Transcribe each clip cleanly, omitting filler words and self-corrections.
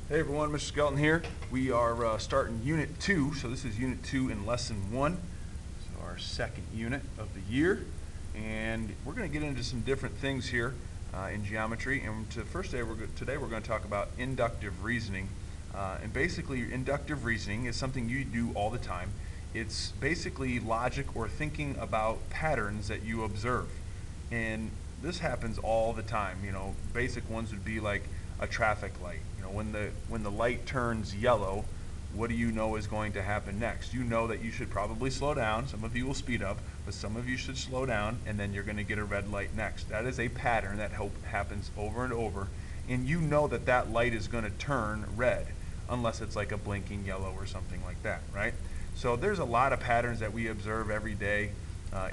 Hey everyone, Mr. Skelton here. We are starting Unit 2, so this is Unit 2 in Lesson 1, so our second unit of the year. And we're going to get into some different things here in geometry. And today we're going to talk about inductive reasoning. And basically, inductive reasoning is something you do all the time. It's basically logic or thinking about patterns that you observe. And this happens all the time. You know, basic ones would be like a traffic light. You know, when the light turns yellow, what do you know is going to happen next? You know that you should probably slow down. Some of you will speed up, but some of you should slow down, and then you're going to get a red light next. That is a pattern that happens over and over, and you know that that light is going to turn red, unless it's like a blinking yellow or something like that, right? So there's a lot of patterns that we observe every day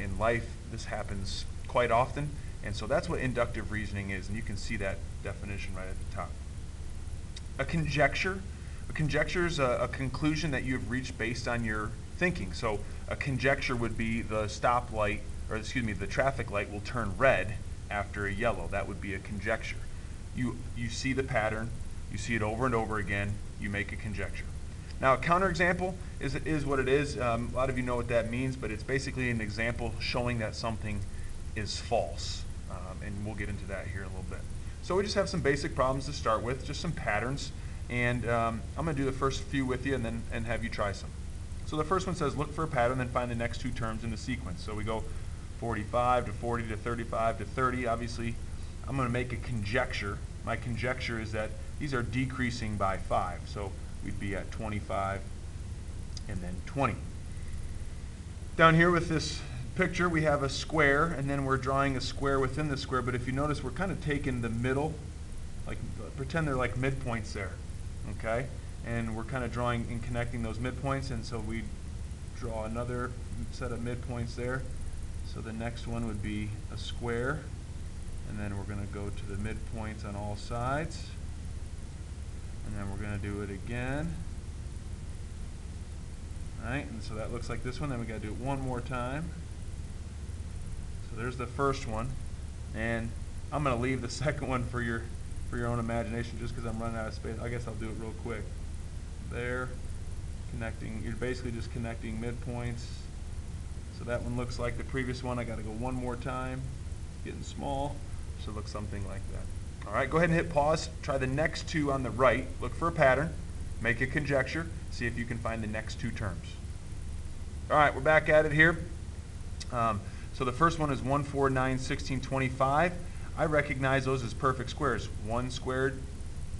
in life. This happens quite often, and so that's what inductive reasoning is, and you can see that definition right at the top. A conjecture is a conclusion that you have reached based on your thinking. So a conjecture would be the the traffic light will turn red after a yellow. That would be a conjecture. You see the pattern, you see it over and over again, you make a conjecture. Now a counterexample is what it is. A lot of you know what that means, but it's basically an example showing that something is false. And we'll get into that here in a little bit. So we just have some basic problems to start with, just some patterns, and I'm going to do the first few with you and have you try some. So the first one says look for a pattern, then find the next two terms in the sequence. So we go 45 to 40 to 35 to 30. Obviously, I'm going to make a conjecture. My conjecture is that these are decreasing by 5. So we'd be at 25 and then 20. Down here with this picture, we have a square, and then we're drawing a square within the square. But if you notice, we're kind of taking the middle, like pretend they're like midpoints there, okay? And we're kind of drawing and connecting those midpoints, and so we draw another set of midpoints there. So the next one would be a square, and then we're going to go to the midpoints on all sides, and then we're going to do it again. All right, and so that looks like this one. Then we got to do it one more time. So there's the first one, and I'm going to leave the second one for your own imagination just because I'm running out of space. I guess I'll do it real quick. There, connecting. You're basically just connecting midpoints. So that one looks like the previous one. I got to go one more time. It's getting small, so it looks something like that. All right, go ahead and hit pause. Try the next two on the right. Look for a pattern. Make a conjecture. See if you can find the next two terms. All right, we're back at it here. So the first one is 1, 4, 9, 16, 25. I recognize those as perfect squares. 1 squared,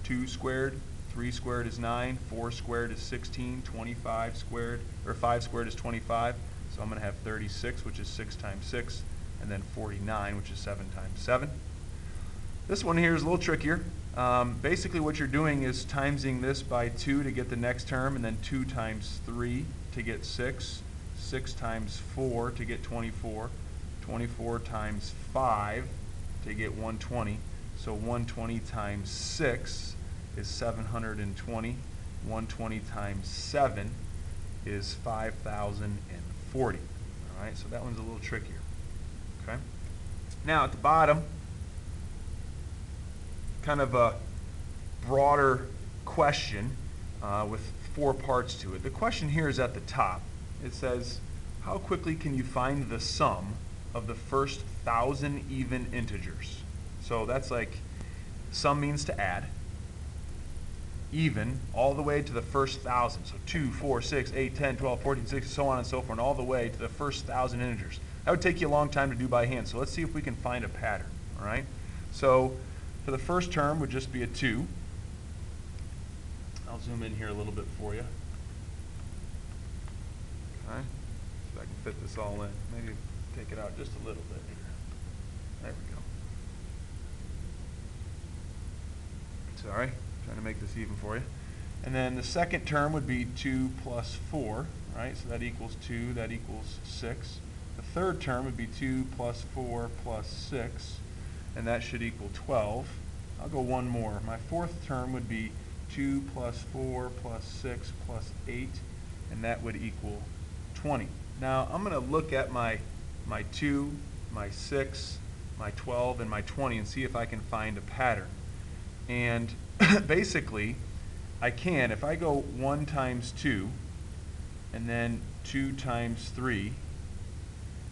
2 squared, 3 squared is 9, 4 squared is 16, 25 squared, or 5 squared is 25. So I'm going to have 36, which is 6 times 6, and then 49, which is 7 times 7. This one here is a little trickier. Basically what you're doing is timesing this by 2 to get the next term, and then 2 times 3 to get 6, 6 times 4 to get 24, 24 times 5 to get 120. So 120 times 6 is 720. 120 times 7 is 5,040. All right, so that one's a little trickier. Okay. Now at the bottom, kind of a broader question with 4 parts to it. The question here is at the top. It says, how quickly can you find the sum of the first 1,000 even integers? So that's like, sum means to add, even, all the way to the first 1,000. So 2, 4, 6, 8, 10, 12, 14, 16, so on and so forth, and all the way to the first 1,000 integers. That would take you a long time to do by hand. So let's see if we can find a pattern, all right? So for the first term would just be a 2. I'll zoom in here a little bit for you. Okay, see if I can fit this all in. Maybe take it out just a little bit here. There we go. Sorry, trying to make this even for you. And then the second term would be 2 plus 4, right? So that equals 2, that equals 6. The third term would be 2 plus 4 plus 6, and that should equal 12. I'll go one more. My fourth term would be 2 plus 4 plus 6 plus 8, and that would equal 20. Now I'm going to look at my 2, my 6, my 12, and my 20 and see if I can find a pattern. And basically, I can, if I go 1 times 2, and then 2 times 3,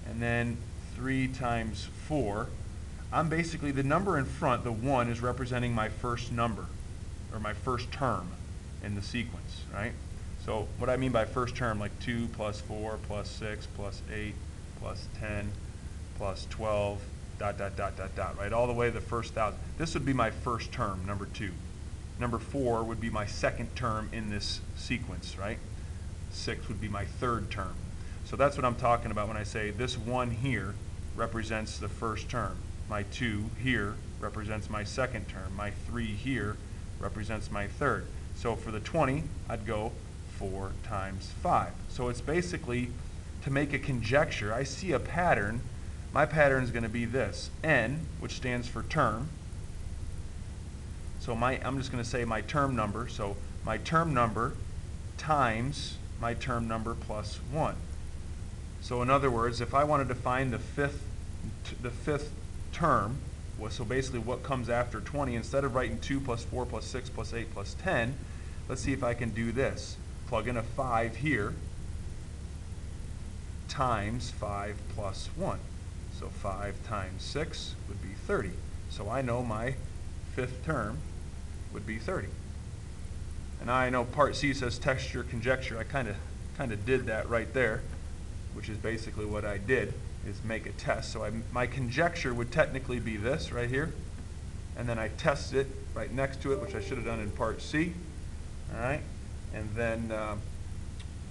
and then 3 times 4, I'm basically, the number in front, the 1, is representing my first number, or my first term in the sequence, right? So what I mean by first term, like 2 plus 4 plus 6 plus 8 plus 10 plus 12, dot, dot, dot, dot, dot, right? All the way to the first 1,000. This would be my first term, number 2. Number 4 would be my second term in this sequence, right? 6 would be my third term. So that's what I'm talking about when I say this 1 here represents the first term. My 2 here represents my second term. My 3 here represents my third. So for the 20, I'd go 4 times 5. So it's basically, to make a conjecture, I see a pattern. My pattern is going to be this, n, which stands for term. So I'm just going to say my term number. So my term number times my term number plus 1. So in other words, if I wanted to find the fifth term, so basically what comes after 20, instead of writing 2 plus 4 plus 6 plus 8 plus 10, let's see if I can do this. Plug in a 5 here times 5 plus 1. So 5 times 6 would be 30. So I know my fifth term would be 30. And I know part C says test your conjecture. I kind of did that right there, which is basically what I did, is make a test. So my conjecture would technically be this right here, and then I test it right next to it, which I should have done in part C. All right, and then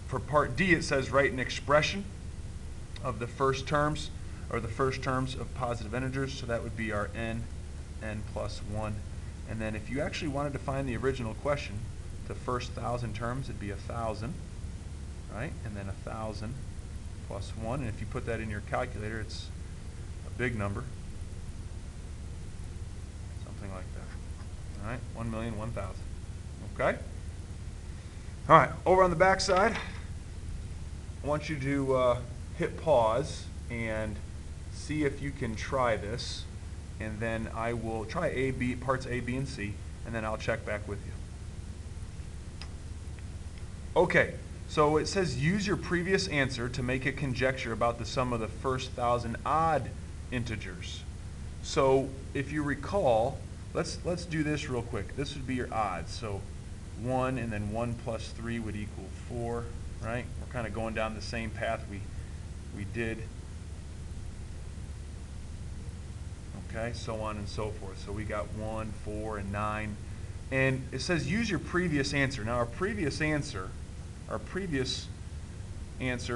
for part D it says write an expression of the first terms, or the first terms of positive integers. So that would be our n plus 1. And then if you actually wanted to find the original question, the first 1,000 terms, it'd be 1,000, right? And then 1,000 plus 1. And if you put that in your calculator, it's a big number. Something like that. All right, 1,001,000. Okay? All right, over on the back side, I want you to hit pause and see if you can try this, and then I will try parts A, B, and C, and then I'll check back with you. Okay, so it says use your previous answer to make a conjecture about the sum of the first 1,000 odd integers. So if you recall, let's do this real quick. This would be your odds. So 1 and then 1 plus 3 would equal 4, right? We're kind of going down the same path we did. Okay, so on and so forth. So we got 1, 4, and 9. And it says use your previous answer. Now our previous answer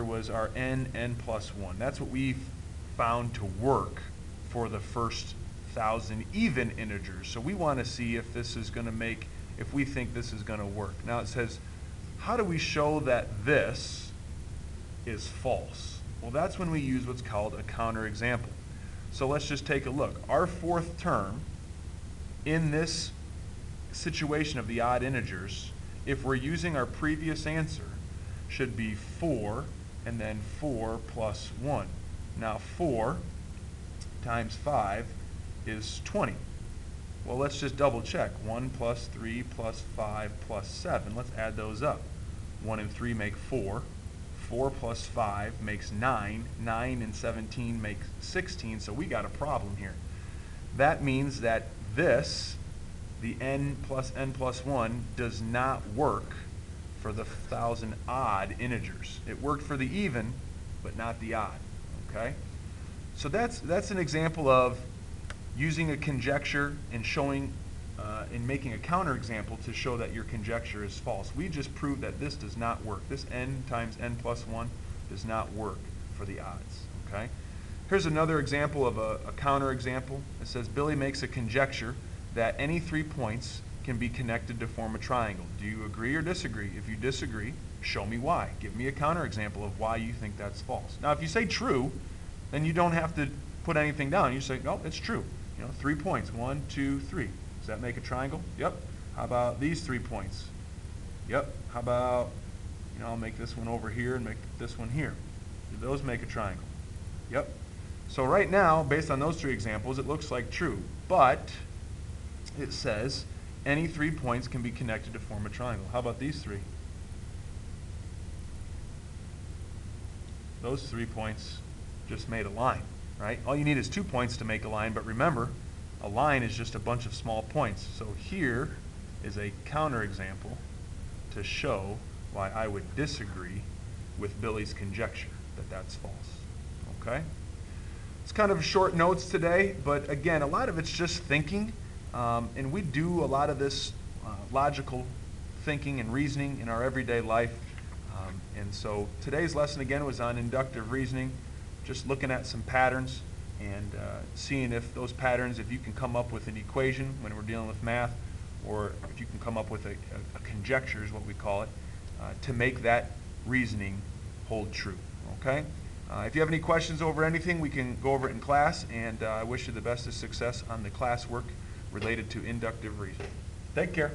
was our n plus 1. That's what we found to work for the first 1,000 even integers. So we want to see if this is going to make, if we think this is going to work. Now it says, how do we show that this is false? Well, that's when we use what's called a counterexample. So let's just take a look. Our fourth term in this situation of the odd integers, if we're using our previous answer, should be 4 and then 4 plus 1. Now 4 times 5 is 20. Well, let's just double check. 1 plus 3 plus 5 plus 7. Let's add those up. 1 and 3 make 4. 4 plus 5 makes 9. 9 and 17 make 16. So we got a problem here. That means that this, the n plus 1, does not work for the 1,000 odd integers. It worked for the even, but not the odd. Okay? So that's an example of using a conjecture and showing and making a counterexample to show that your conjecture is false. We just proved that this does not work. This n times n plus 1 does not work for the odds. Okay? Here's another example of a counterexample. It says Billy makes a conjecture that any 3 points can be connected to form a triangle. Do you agree or disagree? If you disagree, show me why. Give me a counterexample of why you think that's false. Now, if you say true, then you don't have to put anything down. You say, no, it's true. 3 points, 1, 2, 3. Does that make a triangle? Yep. How about these 3 points? Yep. How about, I'll make this one over here and make this one here. Do those make a triangle? Yep. So right now, based on those 3 examples, it looks like true. But it says any 3 points can be connected to form a triangle. How about these 3? Those 3 points just made a line, right? All you need is 2 points to make a line, but remember, a line is just a bunch of small points. So here is a counterexample to show why I would disagree with Billy's conjecture that that's false, okay? It's kind of short notes today, but again, a lot of it's just thinking, and we do a lot of this logical thinking and reasoning in our everyday life. And so today's lesson again was on inductive reasoning, just looking at some patterns and seeing if those patterns, if you can come up with an equation when we're dealing with math, or if you can come up with a conjecture is what we call it, to make that reasoning hold true, okay? If you have any questions over anything, we can go over it in class, and I wish you the best of success on the classwork related to inductive reasoning. Take care.